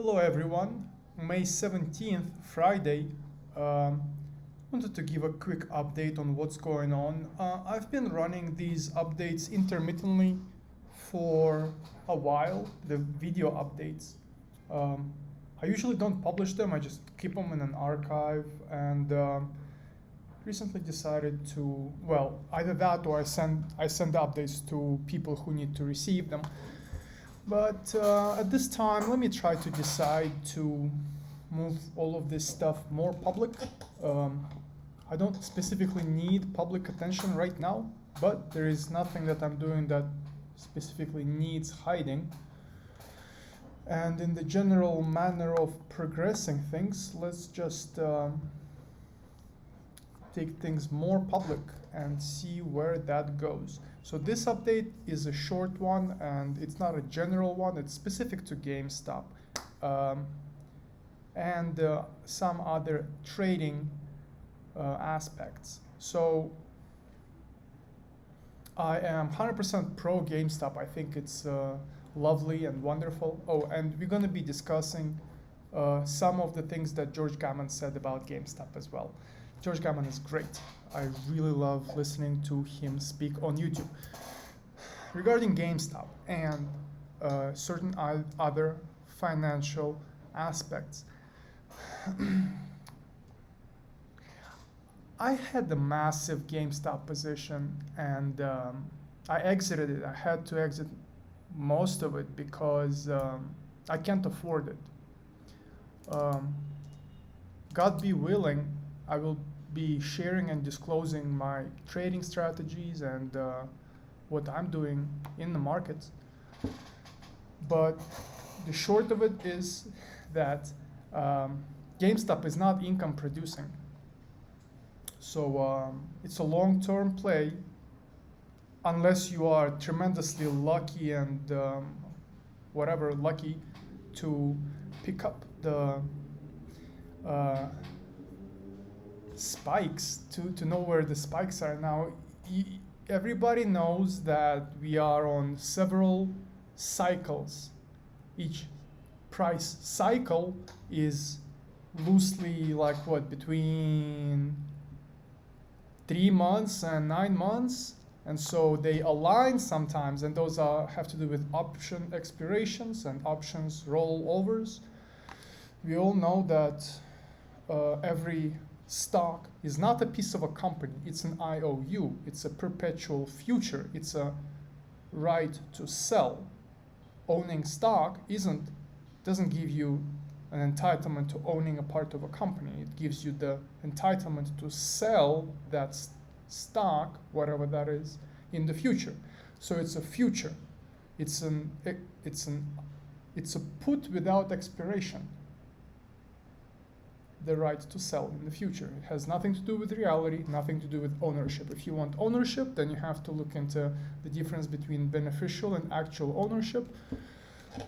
Hello everyone. May 17th, Friday. Um, Wanted to give a quick update on what's going on. I've been running these updates intermittently for a while, the video updates. Um, I usually don't publish them, I just keep them in an archive and recently decided to, well, either that or I send the updates to people who need to receive them. But at this time, let me try to decide to move all of this stuff more public. Um, I don't specifically need public attention right now, but there is nothing that I'm doing that specifically needs hiding. And in the general manner of progressing things, let's just take things more public and see where that goes. So this update is a short one and it's not a general one, it's specific to GameStop and some other trading aspects. So I am 100% pro GameStop. I think it's lovely and wonderful. Oh, and we're going to be discussing some of the things that George Gammon said about GameStop as well. George Gammon is great. I really love listening to him speak on YouTube. Regarding GameStop and certain other financial aspects, I had a massive GameStop position and I exited it. I had to exit most of it because I can't afford it. God be willing, I will be sharing and disclosing my trading strategies and what I'm doing in the markets. But the short of it is that GameStop is not income producing. So it's a long-term play unless you are tremendously lucky and lucky to pick up the spikes, to know where the spikes are. Now, everybody knows that we are on several cycles. Each price cycle is loosely like what, between 3 months and 9 months, and so they align sometimes, and those have to do with option expirations and options rollovers. We all know that every stock is not a piece of a company, it's an IOU, it's a perpetual future, it's a right to sell. Owning stock doesn't give you an entitlement to owning a part of a company. It gives you the entitlement to sell that stock, whatever that is, in the future. So it's a future. It's a put without expiration. The right to sell in the future. It has nothing to do with reality, nothing to do with ownership. If you want ownership, then you have to look into the difference between beneficial and actual ownership.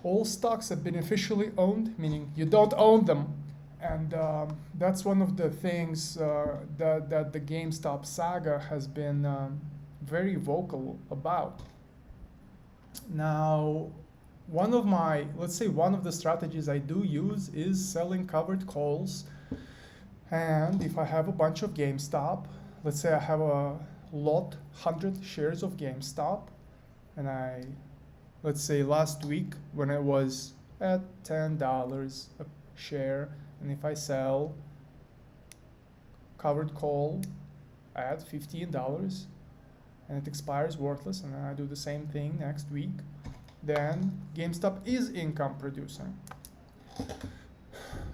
All stocks are beneficially owned, meaning you don't own them. And that's one of the things that the GameStop saga has been very vocal about. Now, one of the strategies I do use is selling covered calls. And if I have a bunch of GameStop, let's say I have a lot, 100 shares of GameStop, and let's say last week when it was at $10 a share, and if I sell covered call at $15 and it expires worthless, and then I do the same thing next week, then GameStop is income producing.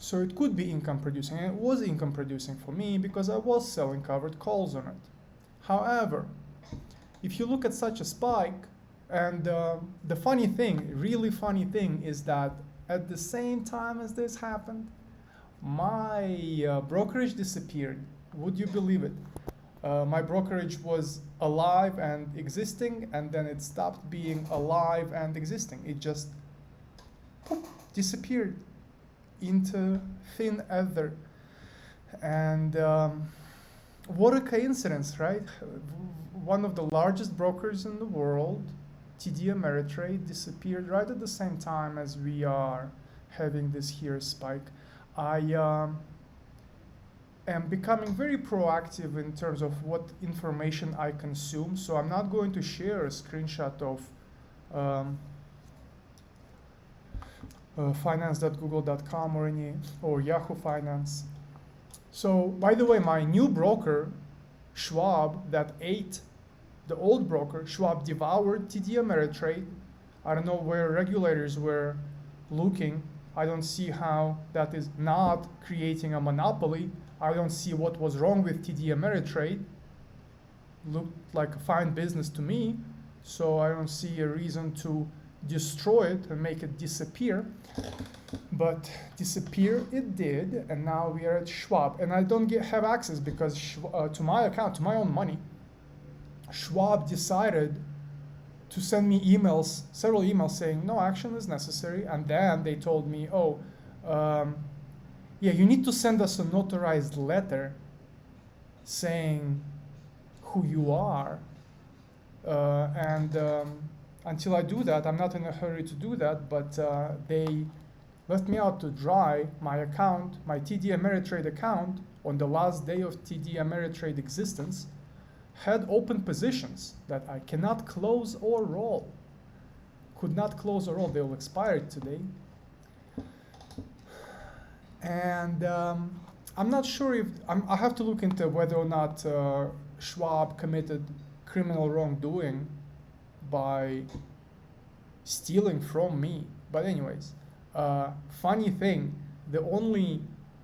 So it could be income producing, and it was income producing for me because I was selling covered calls on it. However, if you look at such a spike, and the funny thing, really funny thing, is that at the same time as this happened, my brokerage disappeared. Would you believe it? My brokerage was alive and existing, and then it stopped being alive and existing. It just disappeared into thin ether. And what a coincidence, right? One of the largest brokers in the world, TD Ameritrade, disappeared right at the same time as we are having this here spike. I am becoming very proactive in terms of what information I consume. So I'm not going to share a screenshot of finance.google.com or Yahoo Finance. So by the way, my new broker, Schwab, that ate the old broker, Schwab devoured TD Ameritrade. I don't know where regulators were looking. I don't see how that is not creating a monopoly. I don't see what was wrong with TD Ameritrade. Looked like a fine business to me, so I don't see a reason to destroy it and make it disappear. But disappear it did, and now we are at Schwab. And I don't have access because to my account, to my own money, Schwab decided to send me emails, several emails saying no action is necessary. And then they told me, yeah, you need to send us a notarized letter saying who you are. Until I do that, I'm not in a hurry to do that, but they left me out to dry. My account, my TD Ameritrade account, on the last day of TD Ameritrade existence, had open positions that I cannot close or roll. Could not close or roll. They will expire today. And I'm not sure if I have to look into whether or not Schwab committed criminal wrongdoing by stealing from me. But anyways, funny thing, the only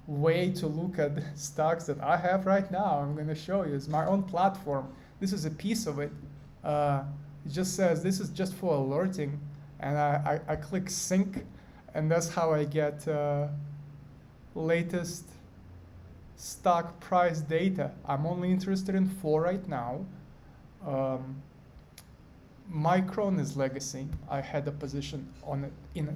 way to look at the stocks that I have right now, I'm going to show you, is my own platform. This is a piece of it. It just says this is just for alerting, and I click sync, and that's how I get latest stock price data. I'm only interested in 4 right now. Micron is legacy. I had a position on it, in it.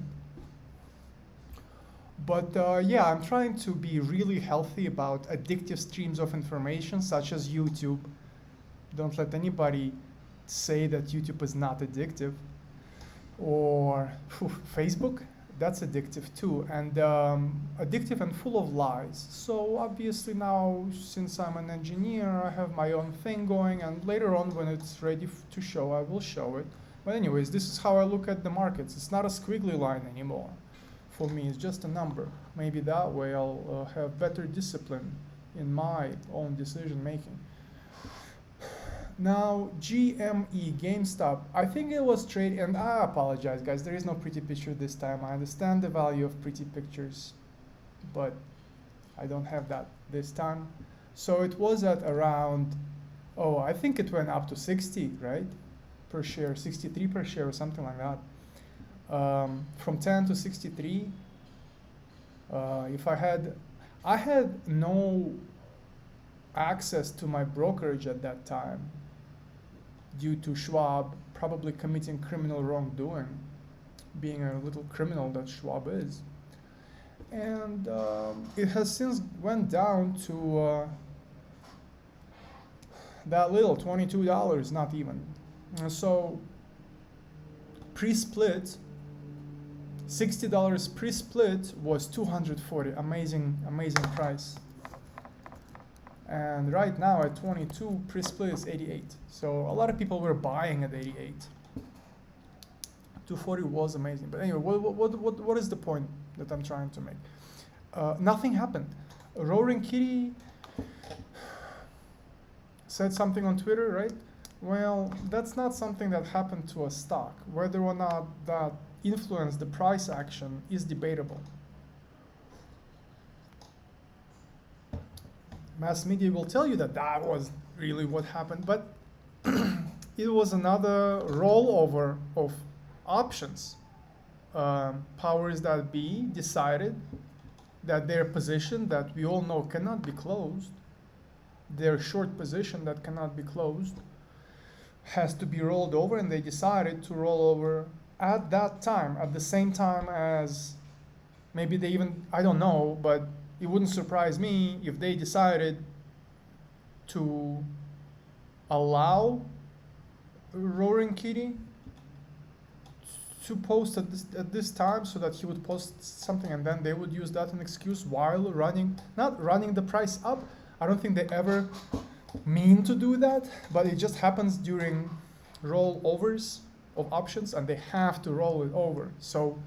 But yeah, I'm trying to be really healthy about addictive streams of information, such as YouTube. Don't let anybody say that YouTube is not addictive. Or Facebook, that's addictive too, and addictive and full of lies. So obviously now, since I'm an engineer, I have my own thing going, and later on when it's ready to show, I will show it. But anyways, this is how I look at the markets. It's not a squiggly line anymore. For me, it's just a number. Maybe that way I'll have better discipline in my own decision making. Now, GME, GameStop, I think it was trading, and I apologize guys, there is no pretty picture this time. I understand the value of pretty pictures, but I don't have that this time. So it was at around, I think it went up to 60, right? Per share, 63 per share or something like that. From 10 to 63. I had no access to my brokerage at that time due to Schwab probably committing criminal wrongdoing, being a little criminal that Schwab is. And it has since went down to that little, $22, not even. And so pre-split, $60 pre-split was $240. Amazing price. And right now at 22, pre-split is 88. So a lot of people were buying at 88. 240 was amazing. But anyway, what is the point that I'm trying to make? Nothing happened. Roaring Kitty said something on Twitter, right? Well, that's not something that happened to a stock. Whether or not that influenced the price action is debatable. Mass media will tell you that that was really what happened, but it was another rollover of options. Powers that be decided that their position that we all know cannot be closed, their short position that cannot be closed, has to be rolled over, and they decided to roll over at that time, at the same time as maybe they even, I don't know, but it wouldn't surprise me if they decided to allow Roaring Kitty to post at this time, so that he would post something and then they would use that as an excuse while not running the price up. I don't think they ever mean to do that, but it just happens during rollovers of options, and they have to roll it over. So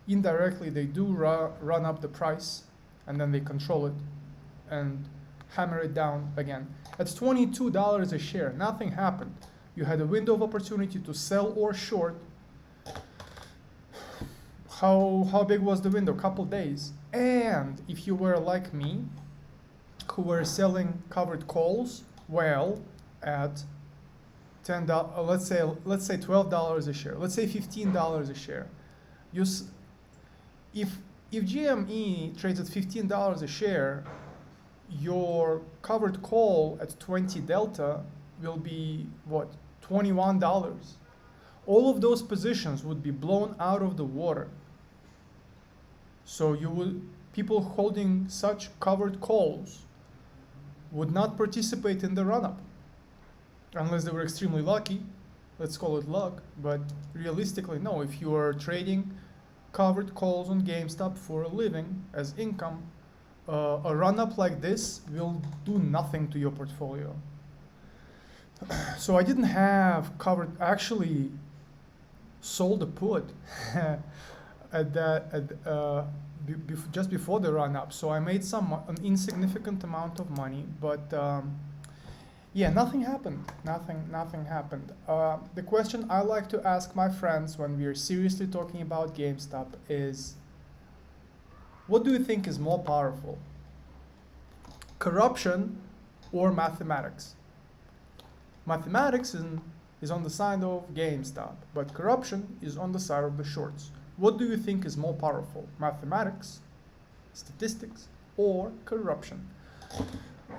indirectly they do run up the price, and then they control it and hammer it down again. At $22 a share, nothing happened. You had a window of opportunity to sell or short. How big was the window? Couple days. And if you were like me, who were selling covered calls, well, at $10, let's say $12 a share, let's say $15 a share. If GME trades at $15 a share, your covered call at 20 delta will be what, $21. All of those positions would be blown out of the water. So people holding such covered calls would not participate in the run-up unless they were extremely lucky. Let's call it luck, but realistically, no. If you are trading covered calls on GameStop for a living as income, a run-up like this will do nothing to your portfolio. So I didn't have covered. I actually sold a put just before the run-up. So I made an insignificant amount of money, but yeah, nothing happened. Nothing happened. The question I like to ask my friends when we are seriously talking about GameStop is, what do you think is more powerful? Corruption or mathematics? Mathematics is on the side of GameStop, but corruption is on the side of the shorts. What do you think is more powerful? Mathematics, statistics, or corruption?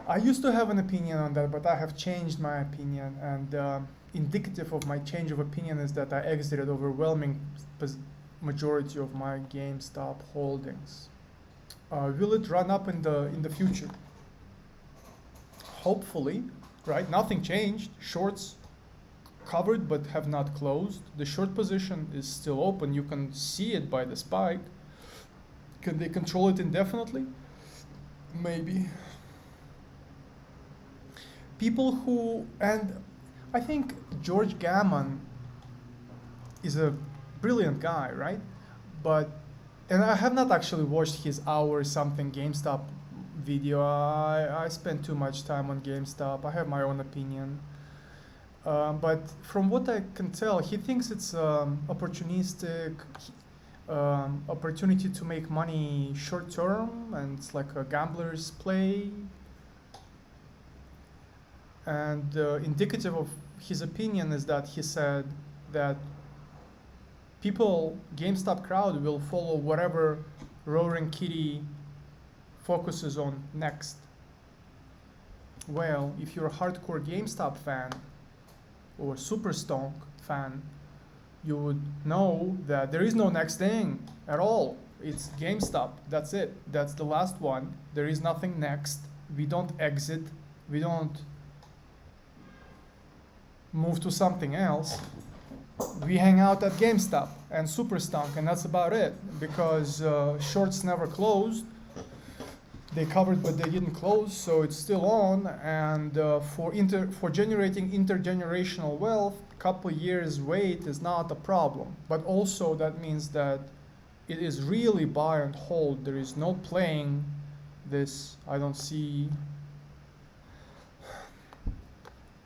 I used to have an opinion on that, but I have changed my opinion, and indicative of my change of opinion is that I exited overwhelming majority of my GameStop holdings. Will it run up in the future? Hopefully, right? Nothing changed. Shorts covered but have not closed. The short position is still open. You can see it by the spike. Can they control it indefinitely? Maybe. And I think George Gammon is a brilliant guy, right? And I have not actually watched his hour something GameStop video. I spend too much time on GameStop. I have my own opinion. But from what I can tell, he thinks it's opportunistic opportunity to make money short term, and it's like a gambler's play. And indicative of his opinion is that he said that GameStop crowd will follow whatever Roaring Kitty focuses on next. Well, if you're a hardcore GameStop fan or Super Stonk fan, you would know that there is no next thing at all. It's GameStop. That's it. That's the last one. There is nothing next. We don't exit. We don't move to something else. We hang out at GameStop and Super Stonk, and that's about it, because shorts never closed. They covered, but they didn't close, so it's still on. And for generating intergenerational wealth, a couple years wait is not a problem. But also that means that it is really buy and hold. There is no playing this. I don't see.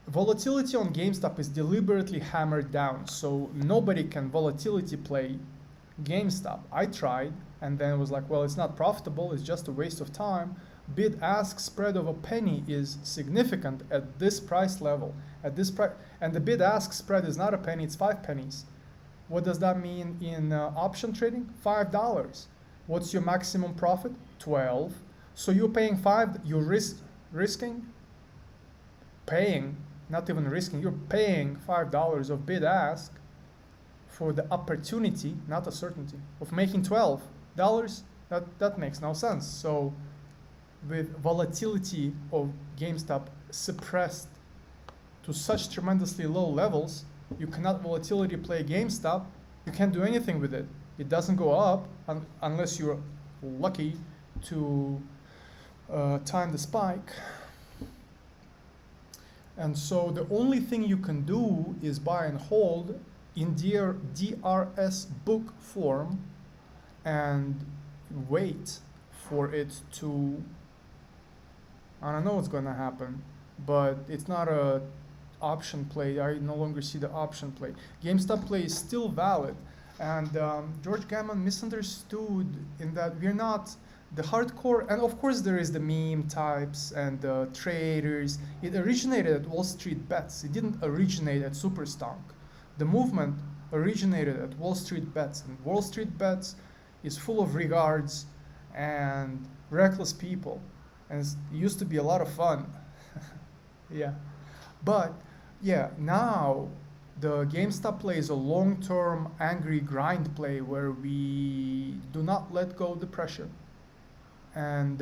Volatility on GameStop is deliberately hammered down, so nobody can volatility play GameStop. I tried, and then it was like, well, it's not profitable, it's just a waste of time. Bid-ask spread of a penny is significant at this price level. At this price, and the bid-ask spread is not a penny, it's 5 pennies. What does that mean in option trading? $5. What's your maximum profit? 12. So you're paying 5, you're not even risking, you're paying $5 of bid-ask for the opportunity, not a certainty, of making $12. That makes no sense. So with volatility of GameStop suppressed to such tremendously low levels, you cannot volatility play GameStop. You can't do anything with it. It doesn't go up unless you're lucky to time the spike. And so the only thing you can do is buy and hold in DRS book form and wait for it to, I don't know what's going to happen, but it's not a option play. I no longer see the option play. GameStop play is still valid, and George Gammon misunderstood in that we're not the hardcore, and of course there is the meme types and the traders. It originated at Wall Street Bets. It didn't originate at Superstonk. The movement originated at Wall Street Bets, and Wall Street Bets is full of regards and reckless people, and it used to be a lot of fun. Yeah, but yeah, now the GameStop play is a long-term angry grind play where we do not let go of the pressure and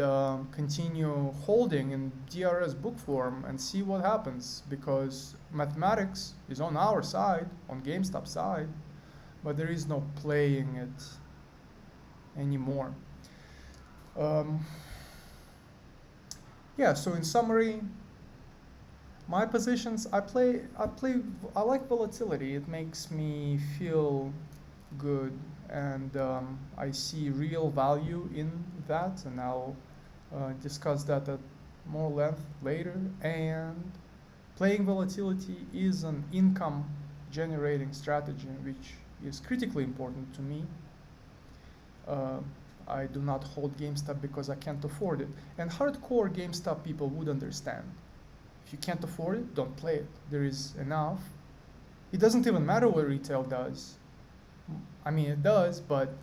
continue holding in DRS book form and see what happens, because mathematics is on our side, on GameStop side, but there is no playing it anymore. Yeah, so in summary, my positions, I like volatility. It makes me feel good, and I see real value in that, and I'll discuss that at more length later. And playing volatility is an income generating strategy, which is critically important to me. I do not hold GameStop because I can't afford it. And hardcore GameStop people would understand. If you can't afford it, don't play it. There is enough. It doesn't even matter what retail does. I mean, it does, but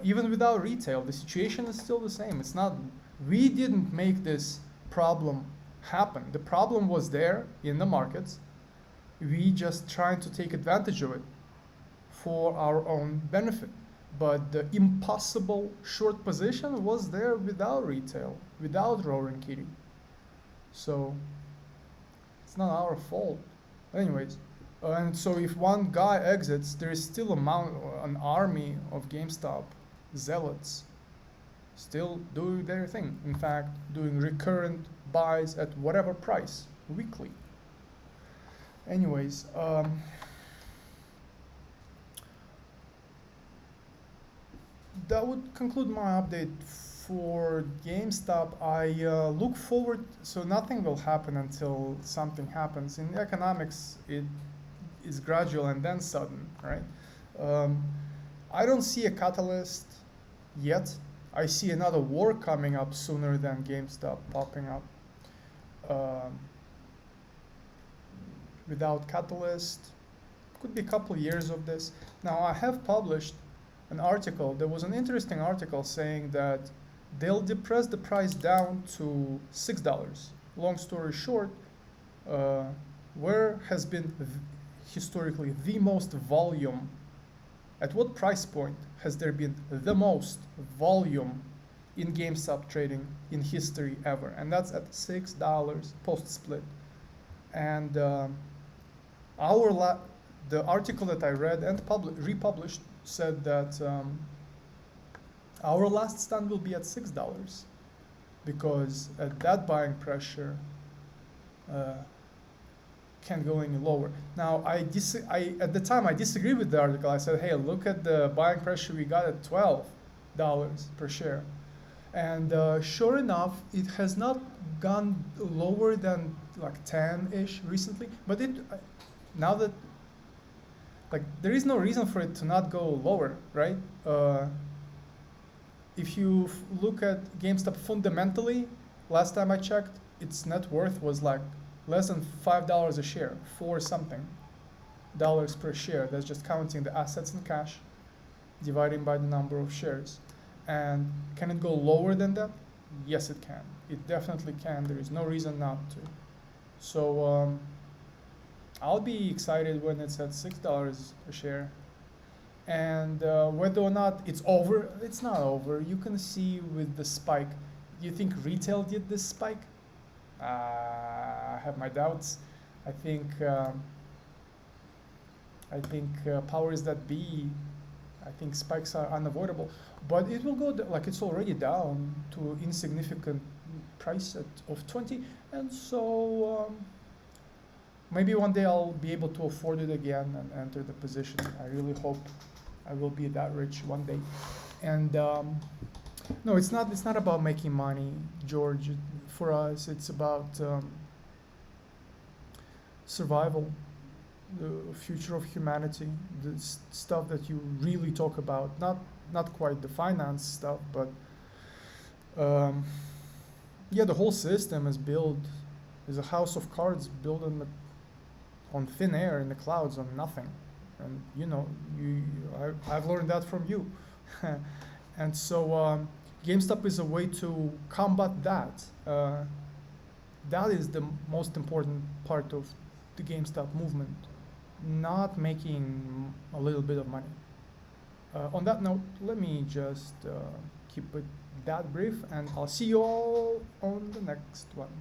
even without retail, the situation is still the same. It's not, we didn't make this problem happen. The problem was there in the markets. We just tried to take advantage of it for our own benefit. But the impossible short position was there without retail, without Roaring Kitty. So it's not our fault. Anyways, and so if one guy exits, there is still an army of GameStop zealots still doing their thing. In fact, doing recurrent buys at whatever price, weekly. Anyways, that would conclude my update for GameStop. I look forward, so nothing will happen until something happens. In economics, it is gradual and then sudden, right? I don't see a catalyst yet. I see another war coming up sooner than GameStop popping up. Without catalyst, could be a couple years of this. Now, I have published an article. There was an interesting article saying that they'll depress the price down to $6. Long story short, where has been historically the most volume? At what price point has there been the most volume in GameStop trading in history ever? And that's at $6 post-split. And the article that I read and republished said that our last stand will be at $6, because at that buying pressure can't go any lower. Now, at the time I disagreed with the article. I said, hey, look at the buying pressure we got at $12 per share. And sure enough, it has not gone lower than like 10-ish recently. But now that, like, there is no reason for it to not go lower, right? If you look at GameStop fundamentally, last time I checked, its net worth was like less than $5 a share, 4 something dollars per share. That's just counting the assets and cash, dividing by the number of shares. And can it go lower than that? Yes, it can. It definitely can. There is no reason not to. So I'll be excited when it's at $6 a share. And whether or not it's over, it's not over. You can see with the spike. Do you think retail did this spike? I have my doubts. I think I think powers that be, I think spikes are unavoidable, but it will go like it's already down to insignificant price of 20, and so maybe one day I'll be able to afford it again and enter the position. I really hope I will be that rich one day. And no, it's not. It's not about making money, George. For us, it's about survival, the future of humanity, the stuff that you really talk about. Not quite the finance stuff, but yeah, the whole system is built is a house of cards built on thin air in the clouds on nothing. And you know, I've learned that from you. And so GameStop is a way to combat that. That is the most important part of the GameStop movement, not making a little bit of money. On that note, let me just keep it that brief, and I'll see you all on the next one.